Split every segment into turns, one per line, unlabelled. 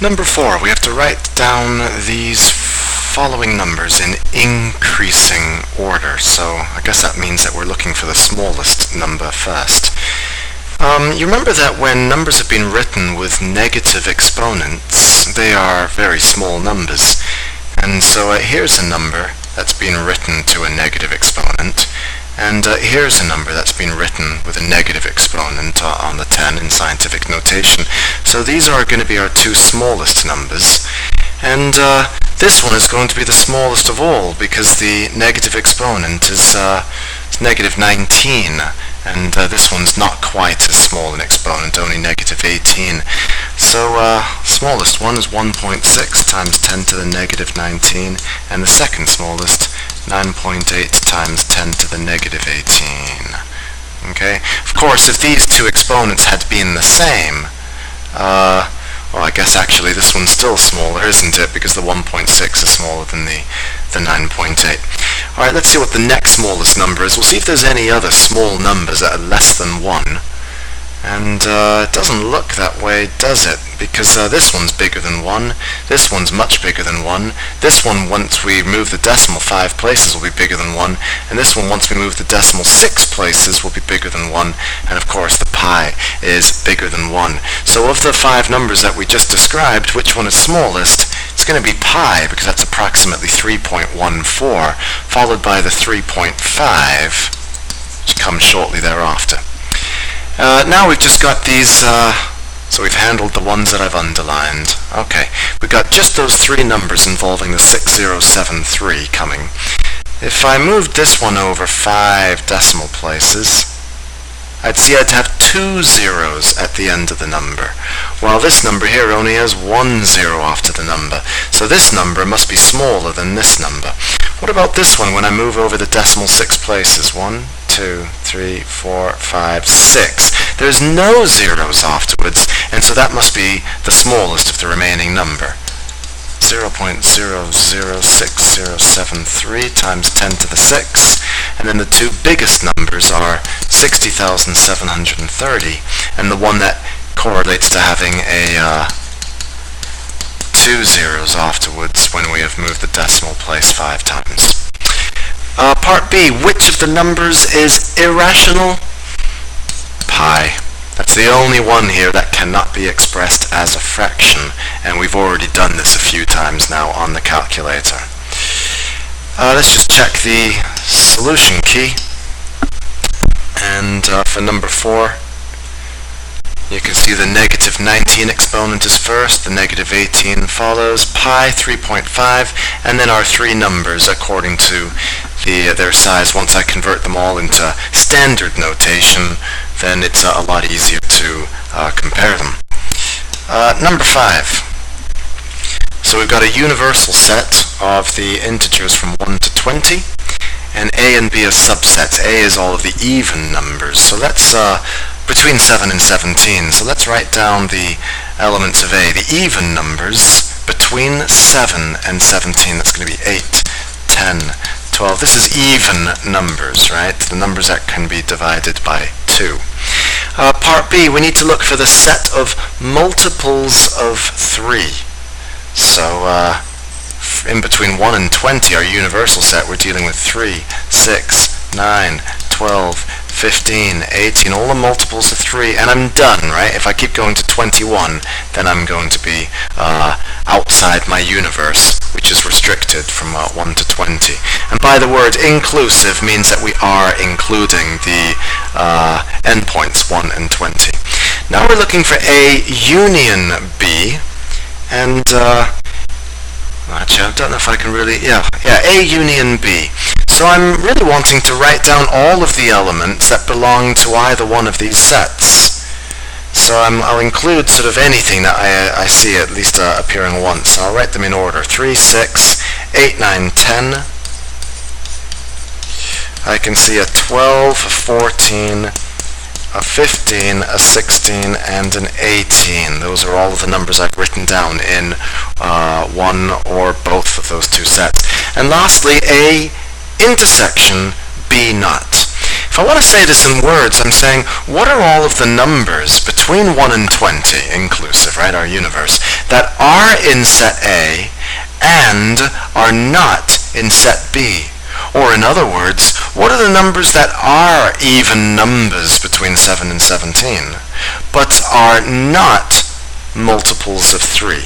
Number 4, we have to write down these following numbers in increasing order. So I guess that means that we're looking for the smallest number first. You remember that when numbers have been written with negative exponents, they are very small numbers. And so here's a number that's been written to a negative exponent. And here's a number that's been written with a negative exponent on the 10 in scientific notation. So these are going to be our two smallest numbers. And this one is going to be the smallest of all because the negative exponent is negative 19. And this one's not quite as small an exponent, only negative 18. So smallest one is 1.6 times 10 to the negative 19. And the second smallest 9.8 times 10 to the negative 18. Okay? Of course, if these two exponents had been the same, well, I guess actually this one's still smaller, isn't it? Because the 1.6 is smaller than the 9.8. Alright, let's see what the next smallest number is. We'll see if there's any other small numbers that are less than 1. And it doesn't look that way, does it? Because this one's bigger than 1, this one's much bigger than 1, this one, once we move the decimal 5 places, will be bigger than 1, and this one, once we move the decimal 6 places, will be bigger than 1, and of course the pi is bigger than 1. So of the 5 numbers that we just described, which one is smallest? It's going to be pi, because that's approximately 3.14, followed by the 3.5, which comes shortly thereafter. Now we've just got these, so we've handled the ones that I've underlined. Okay, we've got just those 3 numbers involving the 6073 coming. If I moved this one over 5 decimal places, I'd see I'd have 2 zeros at the end of the number, while this number here only has 1 zero after the number. So this number must be smaller than this number. What about this one when I move over the decimal 6 places? 1, 2, 3, 4, 5, 6. There's no zeros afterwards, and so that must be the smallest of the remaining number. 0.006073 times 10 to the 6, and then the two biggest numbers are 60,730, and the one that correlates to having a 2 zeros afterwards when we have moved the decimal place 5 times. Part B, which of the numbers is irrational? Pi. That's the only one here that cannot be expressed as a fraction, and we've already done this a few times now on the calculator. Let's just check the solution key, and for number 4, you can see the negative 19 exponent is first, the negative 18 follows, pi 3.5, and then our 3 numbers according to their size. Once I convert them all into standard notation, then it's a lot easier to compare them. Number 5. So we've got a universal set of the integers from 1 to 20, and A and B are subsets. A is all of the even numbers. So let's between 7 and 17. So let's write down the elements of A. The even numbers between 7 and 17, that's going to be 8, 10, 12. This is even numbers, right? The numbers that can be divided by 2. Part B, we need to look for the set of multiples of 3. So in between 1 and 20, our universal set, we're dealing with 3, 6, 9, 12, 15, 18, all the multiples of 3, and I'm done, right? If I keep going to 21, then I'm going to be outside my universe, which is restricted from 1 to 20. And by the word inclusive means that we are including the endpoints 1 and 20. Now we're looking for A union B, and actually I don't know if I can really, yeah, A union B. So I'm really wanting to write down all of the elements that belong to either one of these sets. So I'll include sort of anything that I see at least appearing once. I'll write them in order. 3, 6, 8, 9, 10. I can see a 12, a 14, a 15, a 16, and an 18. Those are all of the numbers I've written down in one or both of those two sets. And lastly, A intersection B naught. If I want to say this in words, I'm saying, what are all of the numbers between 1 and 20, inclusive, right, our universe, that are in set A and are not in set B? Or in other words, what are the numbers that are even numbers between 7 and 17, but are not multiples of 3?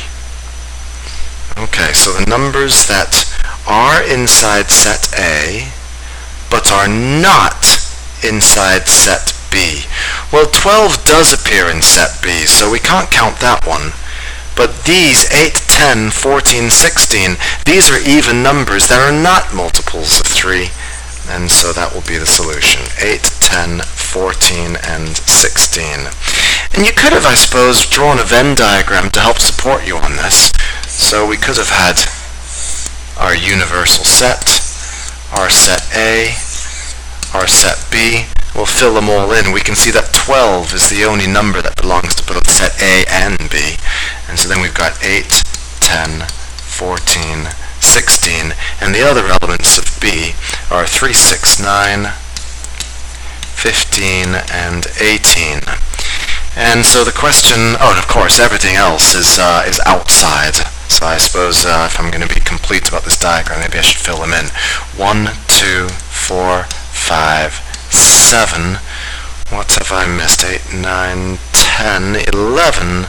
Okay, so the numbers that are inside set A, but are not inside set B. Well, 12 does appear in set B, so we can't count that one. But these 8, 10, 14, 16, these are even numbers that are not multiples of 3, and so that will be the solution. 8, 10, 14, and 16. And you could have, I suppose, drawn a Venn diagram to help support you on this. So we could have had our universal set, our set A, our set B. We'll fill them all in. We can see that 12 is the only number that belongs to both set A and B. And so then we've got 8, 10, 14, 16, and the other elements of B are 3, 6, 9, 15, and 18. And so the question, oh, and of course everything else is outside. So I suppose if I'm going to be complete about this diagram, maybe I should fill them in. 1, 2, 4, 5, 7. What have I missed? 8, 9, 10, 11,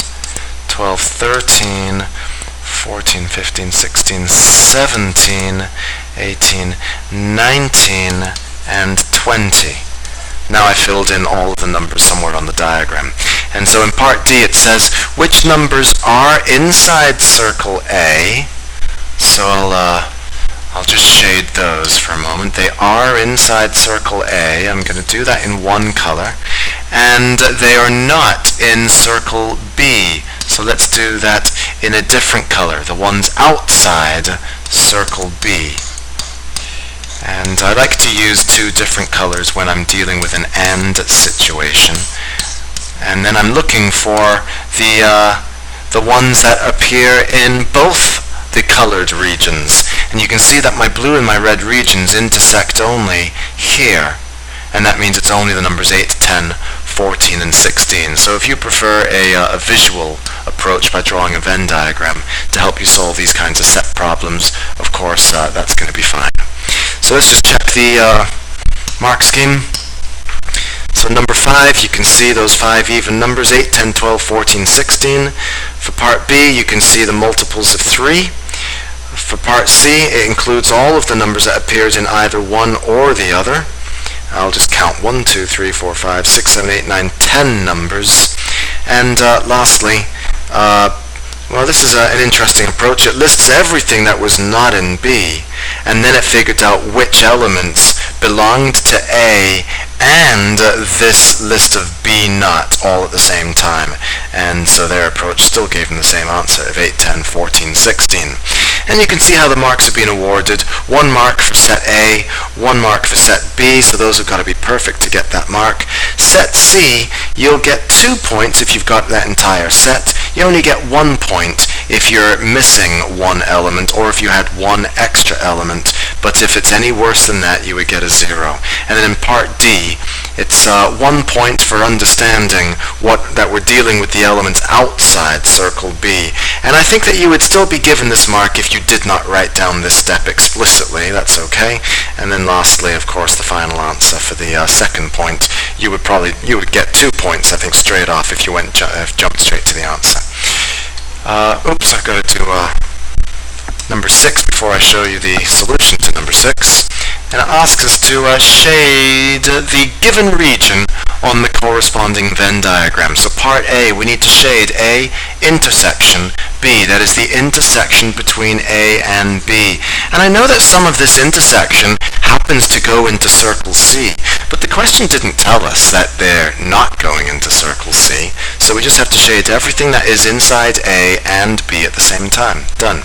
12, 13, 14, 15, 16, 17, 18, 19, and 20. Now I filled in all of the numbers somewhere on the diagram. And so in part D it says which numbers are inside circle A. So I'll just shade those for a moment. They are inside circle A. I'm going to do that in one color. And they are not in circle B. So let's do that in a different color. The ones outside circle B. And I like to use two different colors when I'm dealing with an AND situation. And then I'm looking for the ones that appear in both the colored regions. And you can see that my blue and my red regions intersect only here. And that means it's only the numbers 8, 10, 14, and 16. So if you prefer a visual approach by drawing a Venn diagram to help you solve these kinds of set problems, of course, that's going to be fine. So let's just check the mark scheme. So number 5, you can see those 5 even numbers, 8, 10, 12, 14, 16. For part B, you can see the multiples of 3. For part C, it includes all of the numbers that appeared in either one or the other. I'll just count 1, 2, 3, 4, 5, 6, 7, 8, 9, 10 numbers. And lastly, well, this is an interesting approach. It lists everything that was not in B, and then it figured out which elements belonged to A and this list of B not all at the same time. And so their approach still gave them the same answer of 8, 10, 14, 16. And you can see how the marks have been awarded. 1 mark for set A, 1 mark for set B, so those have got to be perfect to get that mark. Set C, you'll get 2 points if you've got that entire set. You only get 1 point if you're missing one element or if you had one extra element. But if it's any worse than that, you would get a 0. And then in part D, it's 1 point for understanding that we're dealing with the elements outside circle B. And I think that you would still be given this mark if you did not write down this step explicitly. That's okay. And then lastly, of course, the final answer for the second point, you would get 2 points, I think, straight off if you jumped straight to the answer. Oops, I've got to do number 6 before I show you the solution to number 6. And it asks us to shade the given region on the corresponding Venn diagram. So part A, we need to shade A intersection B. That is the intersection between A and B. And I know that some of this intersection happens to go into circle C, but the question didn't tell us that they're not going into circle C. So we just have to shade everything that is inside A and B at the same time. Done.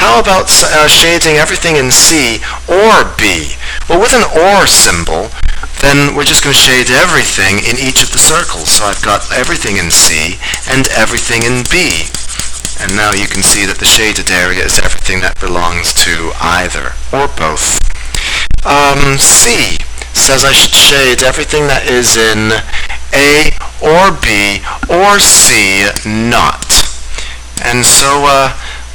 How about shading everything in C or B? Well, with an OR symbol, then we're just going to shade everything in each of the circles. So I've got everything in C and everything in B. And now you can see that the shaded area is everything that belongs to either or both. C. says I should shade everything that is in A or B or C not. And so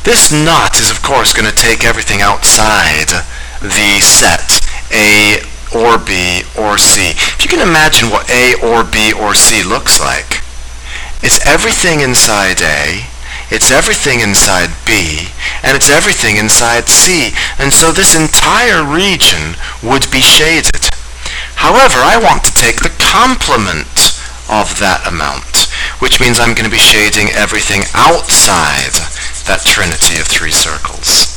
this not is of course going to take everything outside the set A or B or C. If you can imagine what A or B or C looks like, it's everything inside A, it's everything inside B, and it's everything inside C. And so this entire region would be shaded. However, I want to take the complement of that amount, which means I'm going to be shading everything outside that trinity of three circles.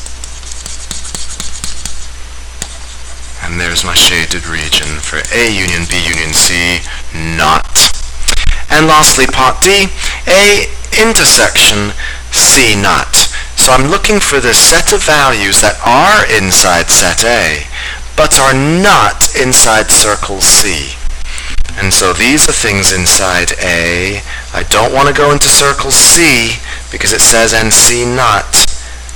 And there's my shaded region for A union B union C, not. And lastly, part D, A intersection C not. So I'm looking for the set of values that are inside set A, but are not inside circle C. And so these are things inside A. I don't want to go into circle C because it says NC not.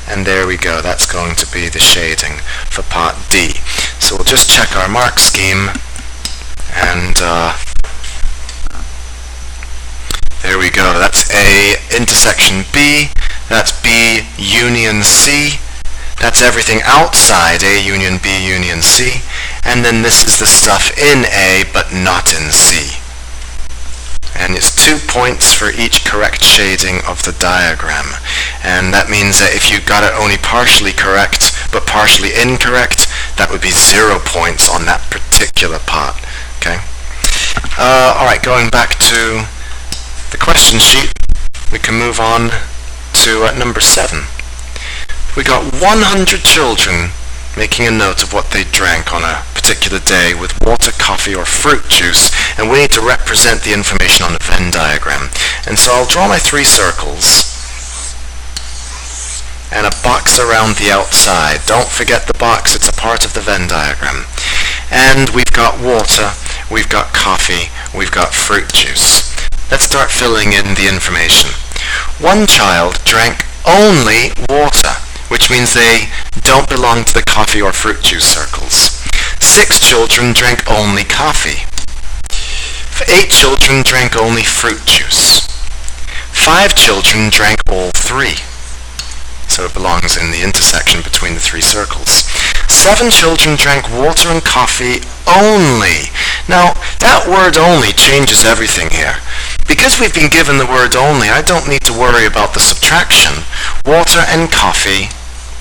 And there we go. That's going to be the shading for part D. So we'll just check our mark scheme. And there we go. That's A intersection B. That's B union C. That's everything outside A union B union C. And then this is the stuff in A but not in C. And it's 2 points for each correct shading of the diagram. And that means that if you got it only partially correct but partially incorrect, that would be 0 points on that particular part. Okay. Alright, going back to the question sheet, we can move on to number 7. We got 100 children making a note of what they drank on a particular day with water, coffee, or fruit juice, and we need to represent the information on a Venn diagram. And so I'll draw my 3 circles and a box around the outside. Don't forget the box, it's a part of the Venn diagram. And we've got water, we've got coffee, we've got fruit juice. Let's start filling in the information. One child drank only water, which means they don't belong to the coffee or fruit juice circles. 6 children drank only coffee. 8 children drank only fruit juice. 5 children drank all 3. So it belongs in the intersection between the 3 circles. 7 children drank water and coffee only. Now, that word only changes everything here. Because we've been given the word only, I don't need to worry about the subtraction. Water and coffee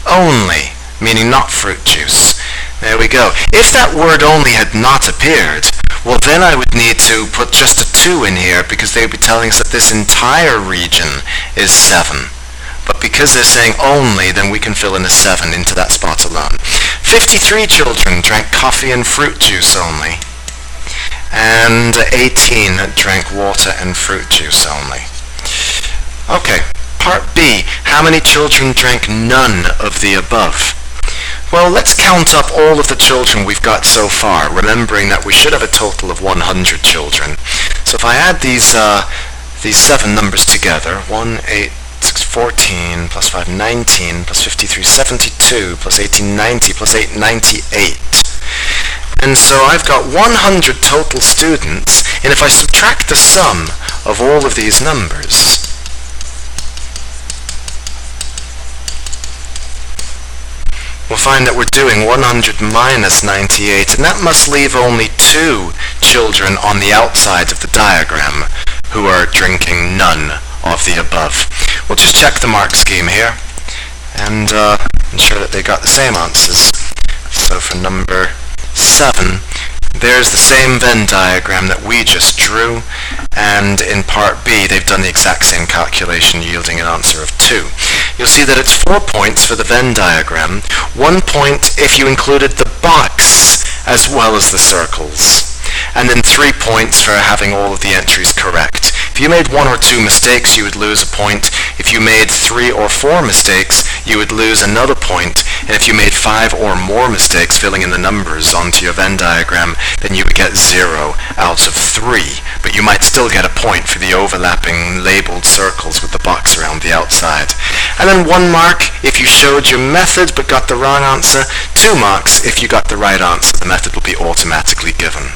only, meaning not fruit juice. There we go. If that word only had not appeared, well then I would need to put just a 2 in here because they would be telling us that this entire region is 7. But because they're saying only, then we can fill in a 7 into that spot alone. 53 children drank coffee and fruit juice only. And 18 drank water and fruit juice only. Okay, part B. How many children drank none of the above? Well, let's count up all of the children we've got so far, remembering that we should have a total of 100 children. So if I add these 7 numbers together, 1, 8, 6, 14, plus 5, 19, plus 53, 72, plus 18, 90, plus 8, 98. And so I've got 100 total students, and if I subtract the sum of all of these numbers, we'll find that we're doing 100 minus 98, and that must leave only 2 children on the outside of the diagram who are drinking none of the above. We'll just check the mark scheme here and ensure that they got the same answers. So for number 7, there's the same Venn diagram that we just drew, and in part B they've done the exact same calculation yielding an answer of 2. You'll see that it's 4 points for the Venn diagram, 1 point if you included the box as well as the circles, and then 3 points for having all of the entries correct. If you made 1 or 2 mistakes, you would lose a point. If you made 3 or 4 mistakes, you would lose another point, and if you made 5 or more mistakes filling in the numbers onto your Venn diagram, then you would get 0 out of 3, but you might still get a point for the overlapping labeled circles with the box around the outside. And then 1 mark if you showed your method but got the wrong answer, 2 marks if you got the right answer. The method will be automatically given.